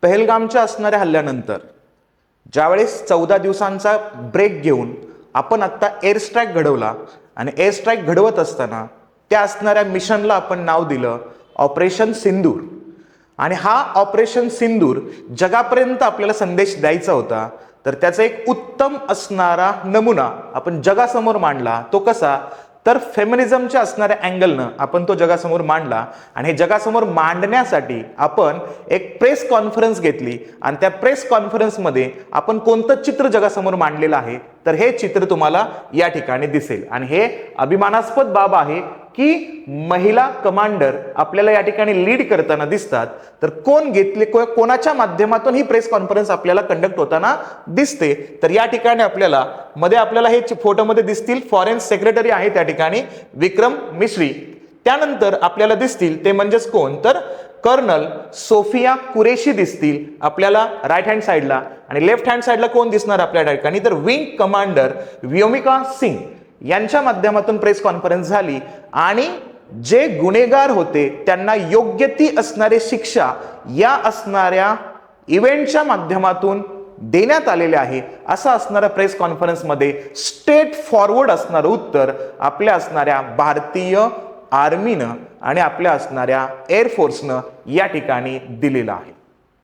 पहलगामच्या असणाऱ्या हल्ल्यानंतर ज्यावेळेस 14 दिवसांचा ब्रेक घेऊन आपण आता एअर स्ट्राईक घडवला आणि एअर स्ट्राईक घडवत असताना त्या असणाऱ्या मिशनला आपण नाव दिलं ऑपरेशन सिंदूर. आणि हा ऑपरेशन सिंदूर जगापर्यंत आपल्याला संदेश द्यायचा होता. तर त्याचा एक उत्तम असणारा नमुना आपण जगासमोर मांडला. तो कसा, तर फेमिनिझमच्या असणाऱ्या अँगलनं आपण तो जगासमोर मांडला. आणि हे जगासमोर मांडण्यासाठी आपण एक प्रेस कॉन्फरन्स घेतली आणि त्या प्रेस कॉन्फरन्समध्ये आपण कोणतं चित्र जगासमोर मांडलेलं आहे, तर हे चित्र तुम्हाला या ठिकाणी दिसेल. आणि हे अभिमानास्पद बाब आहे की महिला कमांडर आपल्याला या ठिकाणी लीड करताना दिसतात. तर कोण घेतले, कोणाच्या माध्यमातून ही प्रेस कॉन्फरन्स आपल्याला कंडक्ट होताना दिसते, तर या ठिकाणी आपल्याला हे फोटोमध्ये दिसतील फॉरेन सेक्रेटरी आहे त्या ठिकाणी विक्रम मिश्री. त्यानंतर आपल्याला दिसतील ते म्हणजेच कोण, तर कर्नल सोफिया कुरेशी दिसतील आपल्याला राईट हँड साईडला. आणि लेफ्ट हँड साईडला कोण दिसणार आपल्या ठिकाणी, तर विंग कमांडर व्योमिका सिंग यांच्या माध्यमातून प्रेस कॉन्फरन्स झाली. आणि जे गुन्हेगार होते त्यांना योग्य ती असणारी शिक्षा या असणाऱ्या इव्हेंटच्या माध्यमातून देण्यात आलेले आहे. असं असणाऱ्या प्रेस कॉन्फरन्समध्ये स्ट्रेट फॉरवर्ड असणारं उत्तर आपल्या असणाऱ्या भारतीय आर्मीनं आणि आपल्या असणाऱ्या एअरफोर्सनं या ठिकाणी दिलेलं आहे.